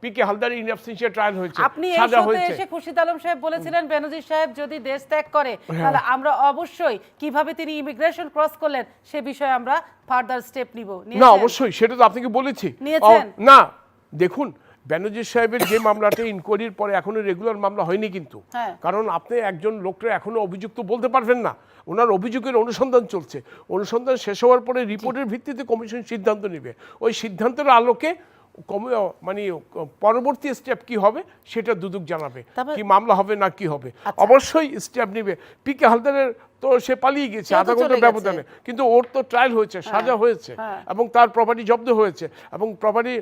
PK Haldar in absentia trial হয়েছে, আপনি এই শোতে এসে খুরশিদ আলম সাহেব বলেছিলেন বেনজির সাহেব যদি দেশ ত্যাগ করে তাহলে আমরা অবশ্যই কিভাবে তিনি ইমিগ্রেশন ক্রস করলেন সে বিষয়ে আমরা ফার্দার স্টেপ নিব। না অবশ্যই, সেটা তো আপনাকে বলেছি। না দেখুন, বেনজির সাহেবের যে মামলাটা ইনকোয়ারির পরে এখনো রেগুলার মামলা হয়নি কিন্তু, কারণ আপনি একজন লোকটা এখনো অভিযুক্ত বলতে পারবেন না, ওনার অভিযোগের অনুসন্ধান চলছে, অনুসন্ধান শেষ হওয়ার পরে রিপোর্টের ভিত্তিতে কমিশন সিদ্ধান্ত নেবে, ওই সিদ্ধান্তের আলোকে মানে পরবর্তী স্টেপ কি হবে সেটা দুদক জানাবে, কি মামলা হবে না কি হবে, অবশ্যই স্টেপ নেবে। পিকে হালদারের তো সে পালিয়ে গেছে আধা ঘন্টার ব্যবধানে, কিন্তু ওর তো ট্রায়াল হয়েছে, সাজা হয়েছে এবং তার প্রপার্টি জব্দ হয়েছে এবং প্রপার্টি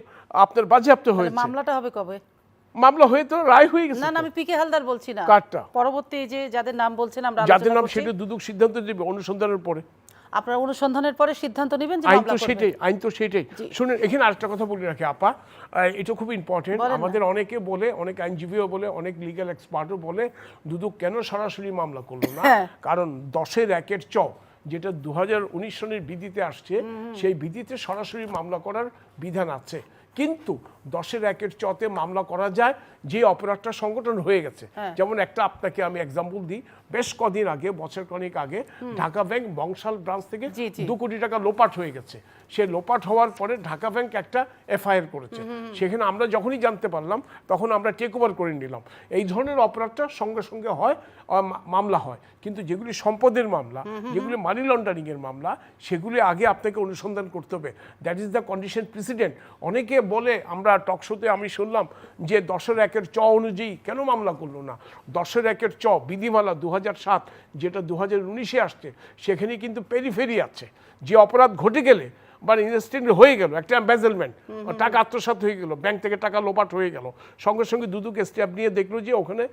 আপনার বাজেয়াপ্ত হয়েছে। মামলাটা হবে কবে? মামলা হয়ে তো রায় হয়ে গেছে। না না, আমি পিকে হালদার বলছি না, কারটা পরবর্তী যে যাদের নাম বলছেন আমরা যাদের নাম সেটা দুদক সিদ্ধান্ত নেবে অনুসন্ধানের পরে। আপনারা অনুসন্ধানের পরে সিদ্ধান্ত নেবেন যে আইন তো সেটাই, আইন তো সেটাই। শুনুন, এখানে আরেকটা কথা বলে রাখি আপা, এটা খুব ইম্পর্টেন্ট। আমাদের অনেকে বলে, অনেক আইনজীবীও বলে, অনেক লিগ্যাল এক্সপার্টও বলে দুদক কেন সরাসরি মামলা করলো না, কারণ 10-1 চ যেটা 2019 সনের বিধিতে আসছে, সেই বিধিতে সরাসরি মামলা করার বিধান আছে, কিন্তু 10-1 চতে মামলা করা যায় যে অপরাধটা সংগঠন হয়ে গেছে। যেমন একটা আপনাকে আমি এক্সাম্পল দিই, বেশ কদিন আগে, বছর কয়েক আগে ঢাকা ব্যাংক বংশাল ব্রাঞ্চ থেকে 2 কোটি টাকা লোপাট হয়ে গেছে। সে লোপাট হওয়ার পরে ঢাকা ব্যাংক একটা এফআইআর করেছে, সেখানে আমরা যখনই জানতে পারলাম তখন আমরা টেক ওভার করে নিলাম। এই ধরনের অপরাধটা সঙ্গে সঙ্গে হয়, মামলা হয়, কিন্তু যেগুলি সম্পদের মামলা, যেগুলি মানি লন্ডারিংয়ের মামলা, সেগুলি আগে আপনাকে অনুসন্ধান করতে হবে। That is the condition president. অনেকে বলে, আমরা টকশোতে আমি শুনলাম যে 10-1 চ অনুযায়ী কেন মামলা করলো না। 10-1 চ বিধিমালা 2007 যেটা 2019-এ আসছে, সেখানে কিন্তু পেরিফেরি আছে, যে অপরাধ ঘটে গেলে বা ইনস্ট্যান্ট হয়ে গেল, একটা এম্বেজলমেন্ট, টাকা আত্মসাৎ হয়ে গেল, ব্যাংক থেকে টাকা লোপাট হয়ে গেল, সঙ্গে সঙ্গে দুদক স্টেপ নিয়ে দেখলো যে ওখানে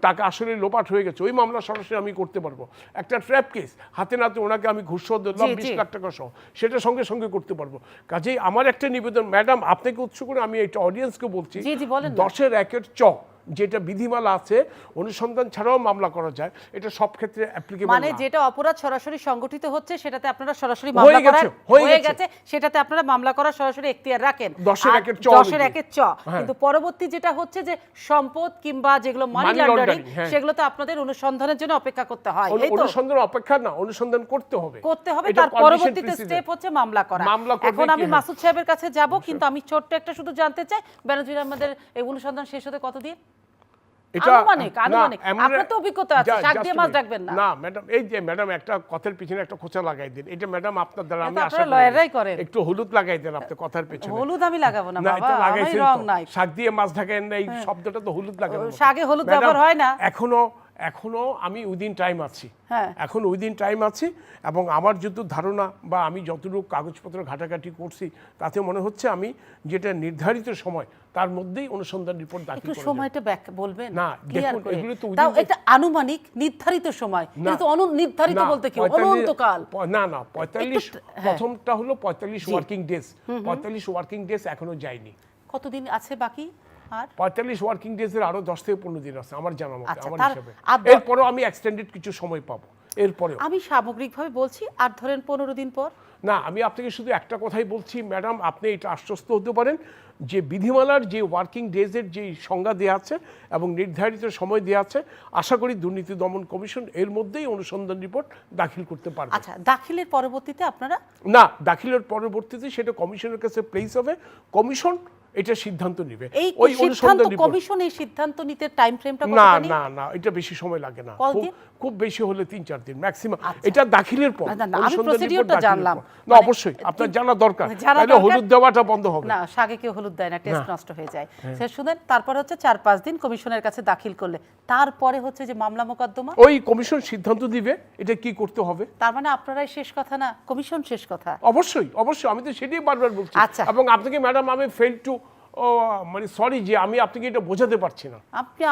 টাকা আসলে লোপাট হয়ে গেছে, ওই মামলা সরাসরি আমি করতে পারবো। একটা ট্র্যাপ কেস, হাতে নাতে ওনাকে আমি ঘুষ দিলাম 20 লাখ টাকা সহ, সেটা সঙ্গে সঙ্গে করতে পারবো। কাজেই আমার একটা নিবেদন, ম্যাডাম আপনাকে উৎস করে আমি এটা অডিয়েন্সকে বলছি, 10-1 চ যেটা বিধিমালা আছে, অনুসন্ধান ছাড়াও মামলা করা যায়, এটা সব ক্ষেত্রে অ্যাপ্লিকেবল। মানে যেটা অপরাধ সরাসরি সংগঠিত হচ্ছে সেটাতে আপনারা সরাসরি মামলা করার হয়ে গেছে, সেটাতে আপনারা মামলা করার সরাসরি এখতিয়ার রাখেন 10-1 চ। কিন্তু পরবর্তী যেটা হচ্ছে যে সম্পদ কিংবা যেগুলো মানি লন্ডারিং, সেগুলোতে আপনাদের অনুসন্ধানের জন্য অপেক্ষা করতে হয়। এই তো অনুসন্ধান অপেক্ষা না, অনুসন্ধান করতে হবে। তার পরবর্তীতে স্টেপ হচ্ছে মামলা করা। এখন আমি মাসুদ সাহেবের কাছে যাব, কিন্তু আমি ছোট্ট একটা শুধু জানতে চাই, বেনজির আহমেদের এই অনুসন্ধান শেষ হতে কতদিন? আপনার তো অভিজ্ঞতা আছে, শাক দিয়ে মাছ রাখবেন না। না ম্যাডাম, এই যে ম্যাডাম একটা কথার পিছনে একটা খোঁচা লাগাই দিন, এটা ম্যাডাম আপনার দ্বারা আমি আশা করি একটু হলুদ লাগাই দেন আপনি কথার পিছনে। হলুদ আমি লাগাবো না বাবা, আমি রং নাই। শাক দিয়ে মাছ ঢাকেন না, এই শব্দটা তো হলুদ লাগানো, শাকে হলুদ ব্যবহার হয় না। এখনো আমি উইদিন টাইম আছি, এখন উইদিন টাইম আছি, এবং আমার যত ধারণা বা আমি যতটুকু কাগজপত্র ঘাটাঘাটি করছি, তাতে মনে হচ্ছে আমি যেটা নির্ধারিত সময় তার মধ্যেই অনুসন্ধান রিপোর্ট দাখিল করব। একটু সময়টা বলবেন না? দেখুন, এগুলো তো তাও একটা আনুমানিক নির্ধারিত সময়, কিন্তু অনির্ধারিত বলতে কি অনন্তকাল? না 45, প্রথমটা হলো 45 ওয়ার্কিং ডেজ, 45 ওয়ার্কিং ডেজ এখনো যায়নি। কতদিন আছে বাকি? আর 45 ওয়ার্কিং ডেজের আরো 10 থেকে 15 দিন আছে আমার জানা মতে, আমার হিসাবে। এরপরেও আমি এক্সটেন্ডেড কিছু সময় পাবো। এরপরেও আমি সামগ্রিকভাবে বলছি, আর ধরেন 15 দিন পর। না, আমি আপনাকে শুধু একটা কথাই বলছি ম্যাডাম, আপনি এটা আশ্বস্ত হতে পারেন যে বিধিমালার যে ওয়ার্কিং ডেজের যে সংজ্ঞা দেওয়া আছে এবং নির্ধারিত সময় দেওয়া আছে, আশা করি দুর্নীতি দমন কমিশন এর মধ্যেই অনুসন্ধান রিপোর্ট দাখিল করতে পারবে। আচ্ছা, দাখিলের পরবর্তীতে আপনারা? না, দাখিলের পরবর্তীতে সেটা কমিশনের কাছে প্লেস হবে, কমিশন এটা সিদ্ধান্ত নেবে। ওই অনুসন্ধান কমিশন এই সিদ্ধান্ত নিতে টাইম ফ্রেমটা কত? না এটা বেশি সময় লাগে না, খুব বেশি হলে 3-4 দিন ম্যাক্সিমাম। এটা দাখিলের পর আমি প্রসিডিউরটা জানলাম। না অবশ্যই আপনার জানা দরকার, তাহলে হলুদ দেওয়াটা বন্ধ হবে না। শাকে কেউ হলুদ দেয় না, টেস্ট নষ্ট হয়ে যায়। সে শুনেন, তারপর হচ্ছে 4-5 দিন কমিশনের কাছে দাখিল করলে, তারপরে হচ্ছে যে মামলা মোকদ্দমা, ওই কমিশন সিদ্ধান্ত দিবে এটা কি করতে হবে। তার মানে আপনারাই শেষ কথা না, কমিশন শেষ কথা? অবশ্যই আমি তো সেটাই বারবার বলছি। এবং আপনাকে ম্যাডাম আমি ফেল টু মানে সরি যে আমি আপনাকে এটা বোঝাতে পারছি না।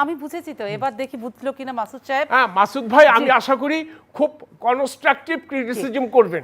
আমি বুঝেছি তো, এবার দেখি বুঝলো কিনা মাসুদ সাহেব। মাসুদ ভাই, আমি আশা করি খুব কনস্ট্রাকটিভ ক্রিটিসিজম করবেন।